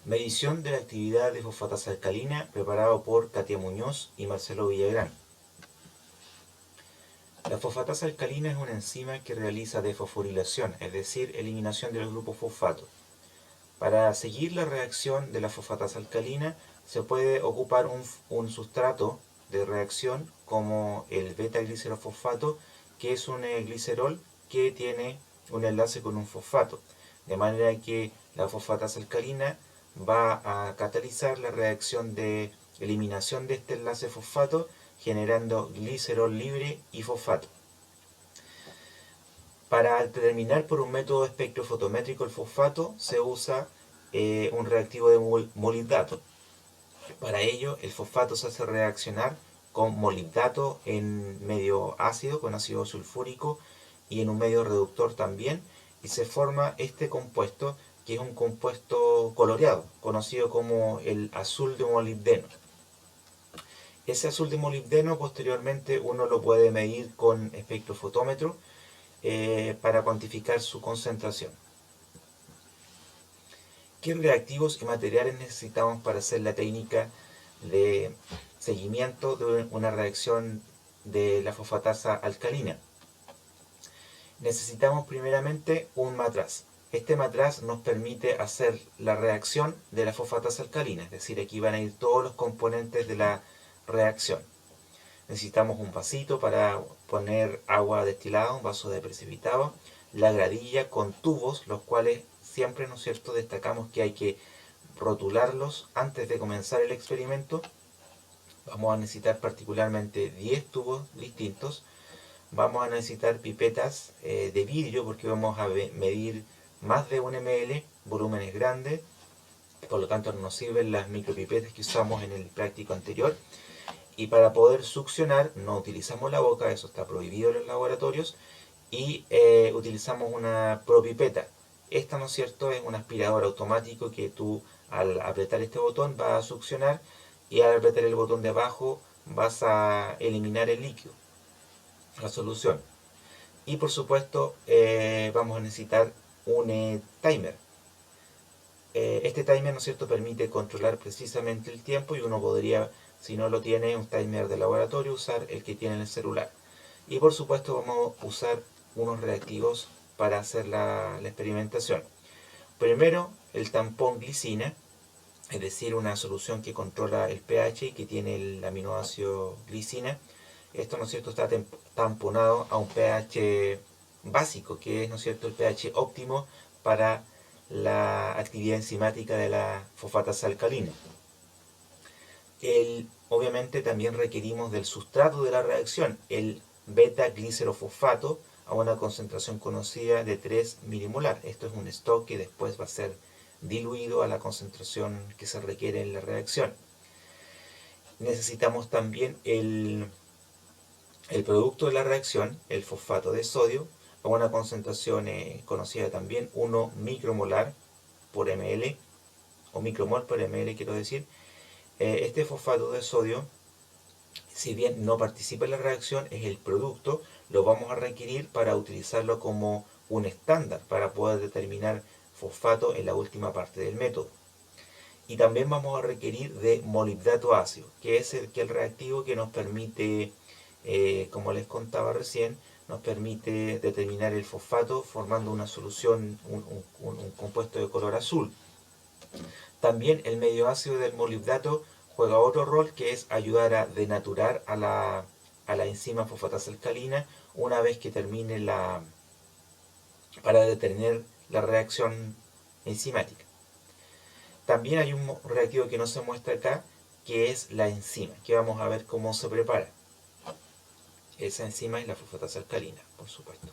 Medición de la actividad de fosfatasa alcalina, preparado por Katia Muñoz y Marcelo Villagrán. La fosfatasa alcalina es una enzima que realiza defosforilación, es decir, eliminación del grupo fosfato. Para seguir la reacción de la fosfatasa alcalina se puede ocupar un sustrato de reacción como el beta-glicerofosfato, que es un glicerol que tiene un enlace con un fosfato, de manera que la fosfatasa alcalina va a catalizar la reacción de eliminación de este enlace fosfato, generando glicerol libre y fosfato. Para determinar por un método espectrofotométrico el fosfato se usa un reactivo de molibdato. Para ello, el fosfato se hace reaccionar con molibdato en medio ácido, con ácido sulfúrico, y en un medio reductor también, y se forma este compuesto, que es un compuesto coloreado, conocido como el azul de molibdeno. Ese azul de molibdeno posteriormente uno lo puede medir con espectrofotómetro para cuantificar su concentración. ¿Qué reactivos y materiales necesitamos para hacer la técnica de seguimiento de una reacción de la fosfatasa alcalina? Necesitamos primeramente un matraz. Este matraz nos permite hacer la reacción de la fosfatasa alcalina, es decir, aquí van a ir todos los componentes de la reacción. Necesitamos un vasito para poner agua destilada, un vaso de precipitado, la gradilla con tubos, los cuales siempre, ¿no es cierto?, destacamos que hay que rotularlos antes de comenzar el experimento. Vamos a necesitar particularmente 10 tubos distintos. Vamos a necesitar pipetas de vidrio porque vamos a medir más de 1 ml, volúmenes grandes, por lo tanto no nos sirven las micropipetas que usamos en el práctico anterior. Y para poder succionar no utilizamos la boca, eso está prohibido en los laboratorios, y utilizamos una propipeta. Esta, ¿no es cierto?, es un aspirador automático que tú al apretar este botón vas a succionar, y al apretar el botón de abajo vas a eliminar el líquido, la solución. Y por supuesto vamos a necesitar un timer. Este timer, ¿no es cierto?, permite controlar precisamente el tiempo, y uno podría, si no lo tiene un timer de laboratorio, usar el que tiene en el celular. Y por supuesto vamos a usar unos reactivos para hacer la experimentación. Primero, el tampón glicina, es decir, una solución que controla el pH y que tiene el aminoácido glicina. Esto, ¿no es cierto?, está tamponado a un pH básico, que es, ¿no es cierto?, el pH óptimo para la actividad enzimática de la fosfatasa alcalina. Obviamente también requerimos del sustrato de la reacción, el beta-glicerofosfato, a una concentración conocida de 3 milimolar. Esto es un stock que después va a ser diluido a la concentración que se requiere en la reacción. Necesitamos también el producto de la reacción, el fosfato de sodio, a una concentración conocida también 1 micromolar por ml, o micromol por ml quiero decir. Este fosfato de sodio, si bien no participa en la reacción, es el producto, lo vamos a requerir para utilizarlo como un estándar para poder determinar fosfato en la última parte del método. Y también vamos a requerir de molibdato ácido, que es el reactivo que nos permite, como les contaba recién, nos permite determinar el fosfato formando una solución, un compuesto de color azul. También el medio ácido del molibdato juega otro rol, que es ayudar a denaturar a la enzima fosfatasa alcalina una vez que termine para detener la reacción enzimática. También hay un reactivo que no se muestra acá, que es la enzima, que vamos a ver cómo se prepara. Esa enzima es la fosfatasa alcalina, por supuesto.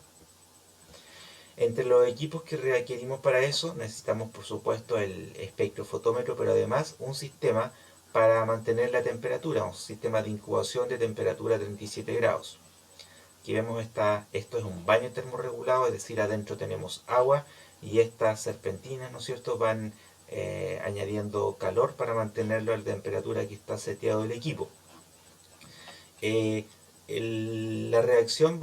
Entre los equipos que requerimos para eso, necesitamos por supuesto el espectrofotómetro, pero además un sistema para mantener la temperatura, un sistema de incubación de temperatura a 37 grados. Aquí vemos esto es un baño termorregulado, es decir, adentro tenemos agua y estas serpentinas, ¿no es cierto?, van añadiendo calor para mantenerlo a la temperatura que está seteado el equipo. La reacción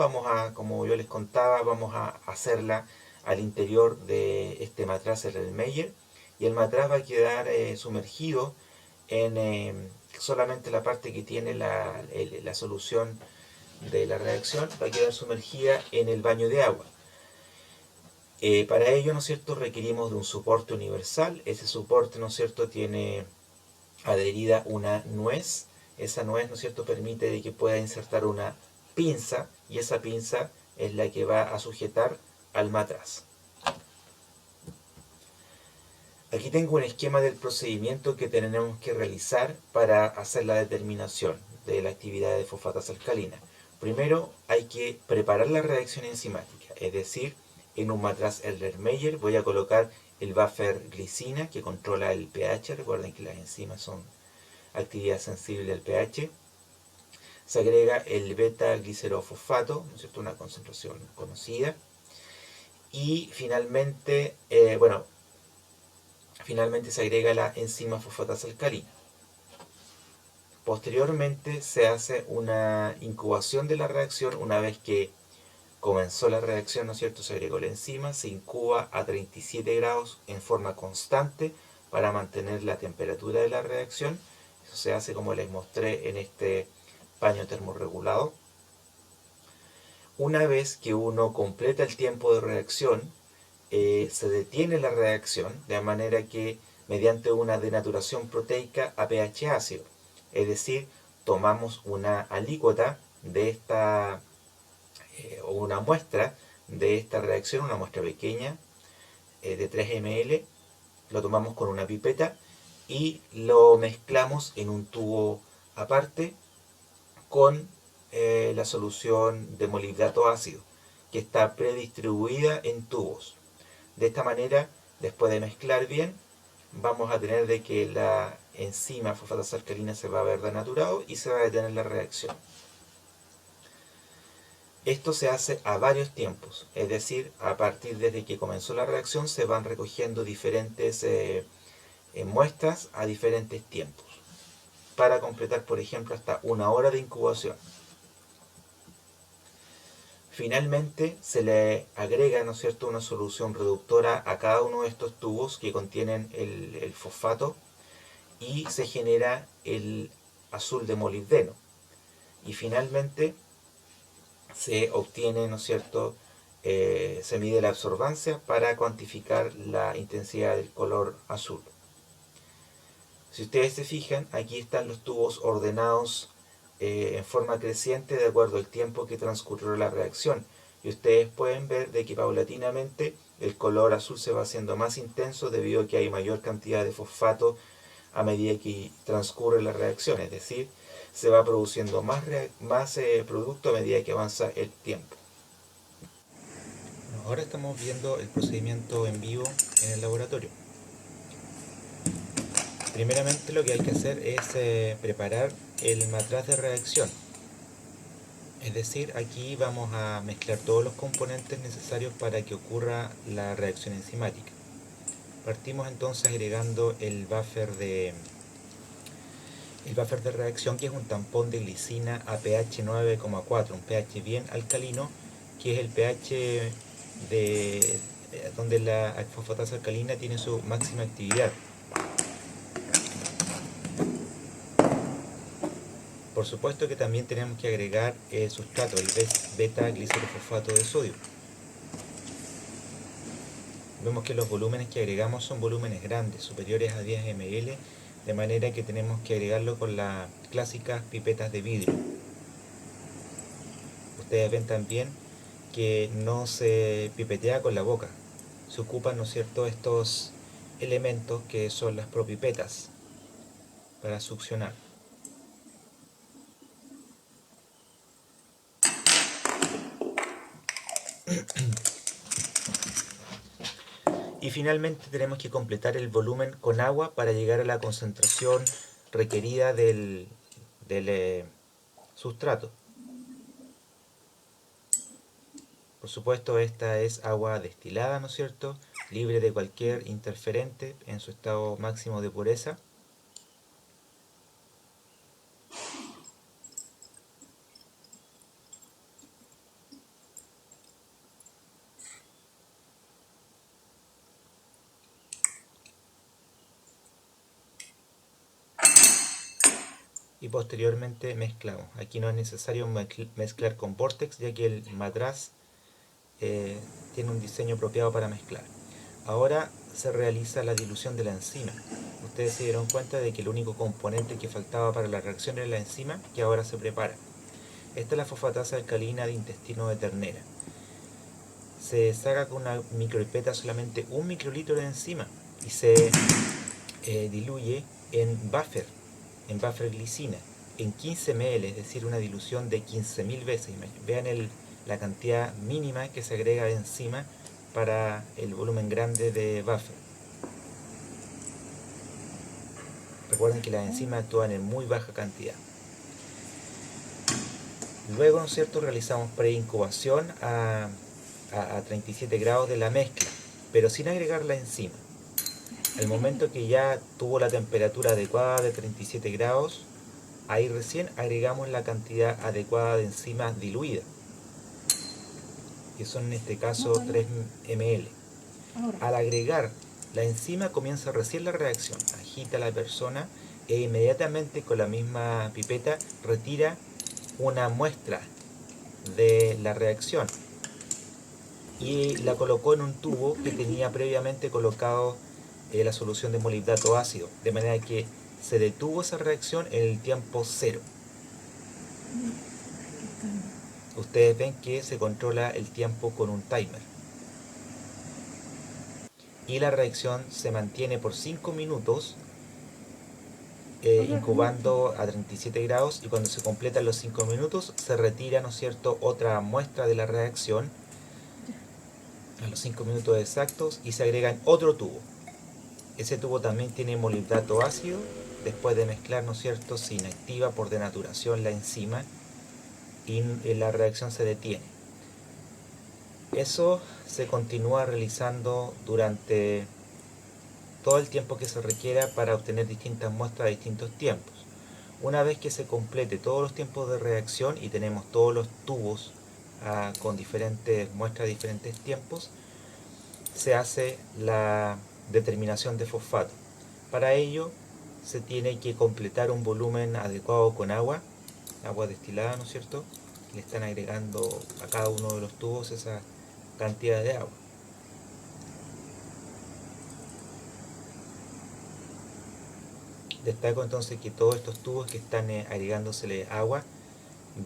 como yo les contaba, vamos a hacerla al interior de este matraz Erlenmeyer, y el matraz va a quedar sumergido en solamente la parte que tiene la solución de la reacción, va a quedar sumergida en el baño de agua. Para ello, ¿no es cierto?, requerimos de un soporte universal. Ese soporte, ¿no es cierto?, tiene adherida una nuez. Esa nuez, ¿no es cierto?, permite de que pueda insertar una pinza, y esa pinza es la que va a sujetar al matraz. Aquí tengo un esquema del procedimiento que tenemos que realizar para hacer la determinación de la actividad de fosfatas alcalinas. Primero hay que preparar la reacción enzimática, es decir, en un matraz Erlenmeyer voy a colocar el buffer glicina que controla el pH. Recuerden que las enzimas son actividad sensible al pH. Se agrega el beta-glicerofosfato, ¿no es cierto?, una concentración conocida. Y finalmente, finalmente se agrega la enzima fosfatasa alcalina. Posteriormente se hace una incubación de la reacción. Una vez que comenzó la reacción, ¿no es cierto?, se agregó la enzima, se incuba a 37 grados en forma constante para mantener la temperatura de la reacción. Eso se hace como les mostré en este paño termorregulado. Una vez que uno completa el tiempo de reacción, se detiene la reacción de manera que mediante una denaturación proteica a pH ácido, es decir, tomamos una alícuota de esta, o una muestra de esta reacción, una muestra pequeña de 3 ml, lo tomamos con una pipeta y lo mezclamos en un tubo aparte con la solución de molibdato ácido, que está predistribuida en tubos. De esta manera, después de mezclar bien, vamos a tener de que la enzima fosfatasa alcalina se va a ver denaturado y se va a detener la reacción. Esto se hace a varios tiempos, es decir, a partir desde que comenzó la reacción se van recogiendo diferentes muestras a diferentes tiempos, para completar, por ejemplo, hasta 1 hora de incubación. Finalmente se le agrega, ¿no es cierto?, una solución reductora a cada uno de estos tubos que contienen el fosfato, y se genera el azul de molibdeno. Y finalmente se obtiene, ¿no es cierto?, se mide la absorbancia para cuantificar la intensidad del color azul. Si ustedes se fijan, aquí están los tubos ordenados en forma creciente de acuerdo al tiempo que transcurrió la reacción. Y ustedes pueden ver de que paulatinamente el color azul se va haciendo más intenso debido a que hay mayor cantidad de fosfato a medida que transcurre la reacción. Es decir, se va produciendo más producto a medida que avanza el tiempo. Ahora estamos viendo el procedimiento en vivo en el laboratorio. Primeramente lo que hay que hacer es preparar el matraz de reacción. Es decir, aquí vamos a mezclar todos los componentes necesarios para que ocurra la reacción enzimática. Partimos entonces agregando el buffer de reacción, que es un tampón de glicina a pH 9,4, un pH bien alcalino, que es el pH donde la fosfatasa alcalina tiene su máxima actividad. Por supuesto que también tenemos que agregar el sustrato, el beta-glicerofosfato de sodio. Vemos que los volúmenes que agregamos son volúmenes grandes, superiores a 10 ml, de manera que tenemos que agregarlo con las clásicas pipetas de vidrio. Ustedes ven también que no se pipetea con la boca, se ocupan, ¿no es cierto?, estos elementos que son las propipetas para succionar. Y finalmente tenemos que completar el volumen con agua para llegar a la concentración requerida del sustrato. Por supuesto, esta es agua destilada, ¿no es cierto?, libre de cualquier interferente, en su estado máximo de pureza. y posteriormente mezclamos. Aquí no es necesario mezclar con Vortex, ya que el matraz tiene un diseño apropiado para mezclar. Ahora se realiza la dilución de la enzima. Ustedes se dieron cuenta de que el único componente que faltaba para la reacción era la enzima, que ahora se prepara. Esta es la fosfatasa alcalina de intestino de ternera. Se saca con una micropipeta solamente 1 microlitro de enzima y se diluye en buffer glicina, en 15 ml, es decir, una dilución de 15.000 veces. Vean la cantidad mínima que se agrega de enzima para el volumen grande de buffer. Recuerden que las enzimas actúan en muy baja cantidad. Luego, ¿no es cierto?, realizamos preincubación a 37 grados de la mezcla, pero sin agregar la enzima. Al momento que ya tuvo la temperatura adecuada de 37 grados, ahí recién agregamos la cantidad adecuada de enzimas diluida, que son en este caso 3 ml. Al agregar la enzima comienza recién la reacción, agita a la persona e inmediatamente con la misma pipeta retira una muestra de la reacción y la colocó en un tubo que tenía previamente colocado la solución de molibdato ácido, de manera que se detuvo esa reacción en el tiempo cero. Ustedes ven que se controla el tiempo con un timer. Y la reacción se mantiene por 5 minutos incubando a 37 grados, y cuando se completan los 5 minutos se retira, ¿no es cierto?, otra muestra de la reacción a los 5 minutos exactos y se agrega en otro tubo. Ese tubo también tiene molibdato ácido. Después de mezclar, ¿no es cierto?, se inactiva por denaturación la enzima y la reacción se detiene. Eso se continúa realizando durante todo el tiempo que se requiera para obtener distintas muestras a distintos tiempos. Una vez que se complete todos los tiempos de reacción y tenemos todos los tubos con diferentes muestras a diferentes tiempos, se hace la determinación de fosfato. Para ello se tiene que completar un volumen adecuado con agua destilada, ¿no es cierto? Le están agregando a cada uno de los tubos esa cantidad de agua. Destaco entonces que todos estos tubos que están agregándosele agua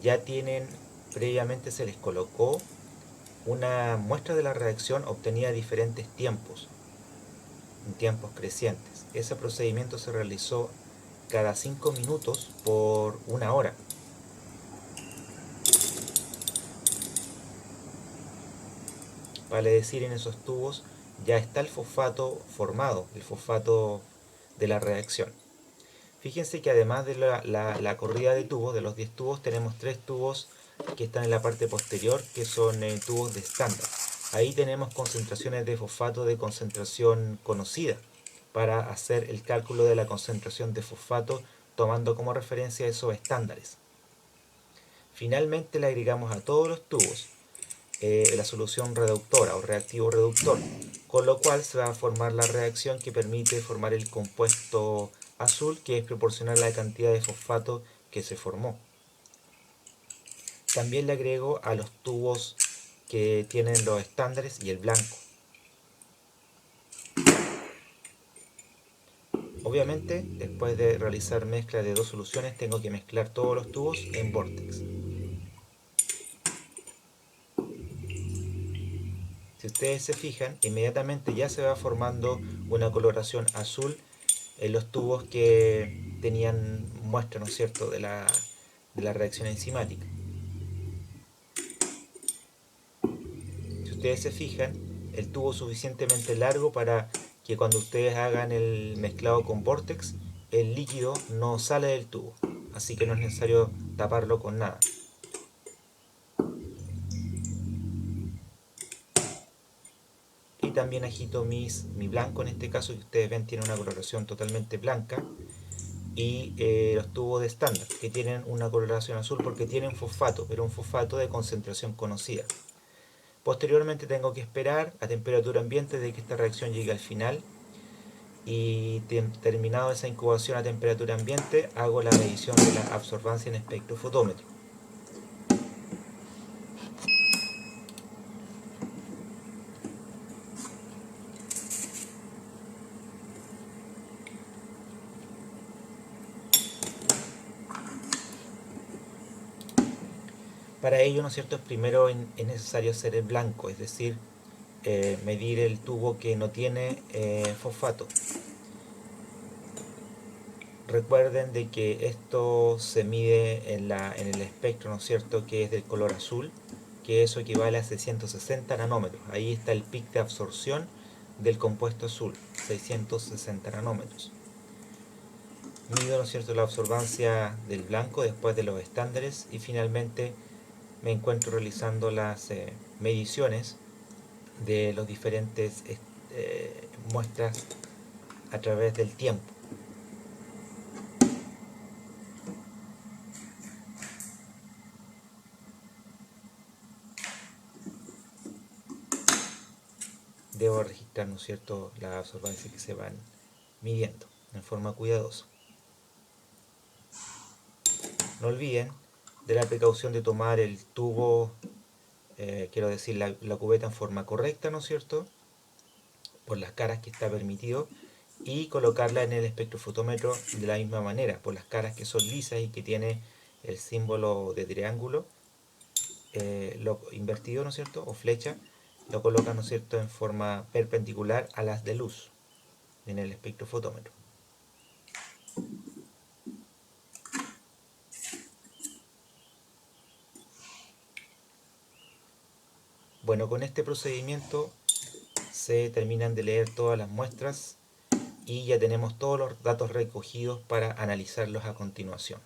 ya tienen, previamente se les colocó una muestra de la reacción obtenida a diferentes tiempos, en tiempos crecientes. Ese procedimiento se realizó cada 5 minutos por 1 hora. Vale decir, en esos tubos ya está el fosfato formado, el fosfato de la reacción. Fíjense que además de la corrida de tubos, de los 10 tubos, tenemos 3 tubos que están en la parte posterior, que son tubos de estándar. Ahí tenemos concentraciones de fosfato de concentración conocida, para hacer el cálculo de la concentración de fosfato tomando como referencia esos estándares. Finalmente le agregamos a todos los tubos la solución reductora o reactivo reductor, con lo cual se va a formar la reacción que permite formar el compuesto azul, que es proporcional a la cantidad de fosfato que se formó. También le agrego a los tubos que tienen los estándares y el blanco. Obviamente, después de realizar mezcla de 2 soluciones, tengo que mezclar todos los tubos en Vortex. Si ustedes se fijan, inmediatamente ya se va formando una coloración azul en los tubos que tenían muestra, ¿no es cierto?, de la reacción enzimática. Si ustedes se fijan, el tubo es suficientemente largo para que cuando ustedes hagan el mezclado con Vortex, el líquido no sale del tubo, así que no es necesario taparlo con nada. Y también agito mi blanco, en este caso, que ustedes ven tiene una coloración totalmente blanca, y los tubos de estándar, que tienen una coloración azul porque tienen fosfato, pero un fosfato de concentración conocida. Posteriormente tengo que esperar a temperatura ambiente de que esta reacción llegue al final, y terminado esa incubación a temperatura ambiente, hago la medición de la absorbancia en espectrofotómetro. Para ello, ¿no es cierto?, primero es necesario hacer el blanco, es decir, medir el tubo que no tiene fosfato. Recuerden de que esto se mide en el espectro, ¿no es cierto?, que es del color azul, que eso equivale a 660 nanómetros. Ahí está el pic de absorción del compuesto azul, 660 nanómetros. Mido, ¿no es cierto?, la absorbancia del blanco después de los estándares y finalmente me encuentro realizando las mediciones de los diferentes muestras a través del tiempo. Debo registrar, ¿no es cierto?, las absorbancias que se van midiendo en forma cuidadosa. No olviden de la precaución de tomar el tubo, quiero decir, la cubeta en forma correcta, ¿no es cierto?, por las caras que está permitido, y colocarla en el espectrofotómetro de la misma manera, por las caras que son lisas y que tiene el símbolo de triángulo lo invertido, ¿no es cierto?, o flecha, lo colocan, ¿no es cierto?, en forma perpendicular a las de luz en el espectrofotómetro. Bueno, con este procedimiento se terminan de leer todas las muestras y ya tenemos todos los datos recogidos para analizarlos a continuación.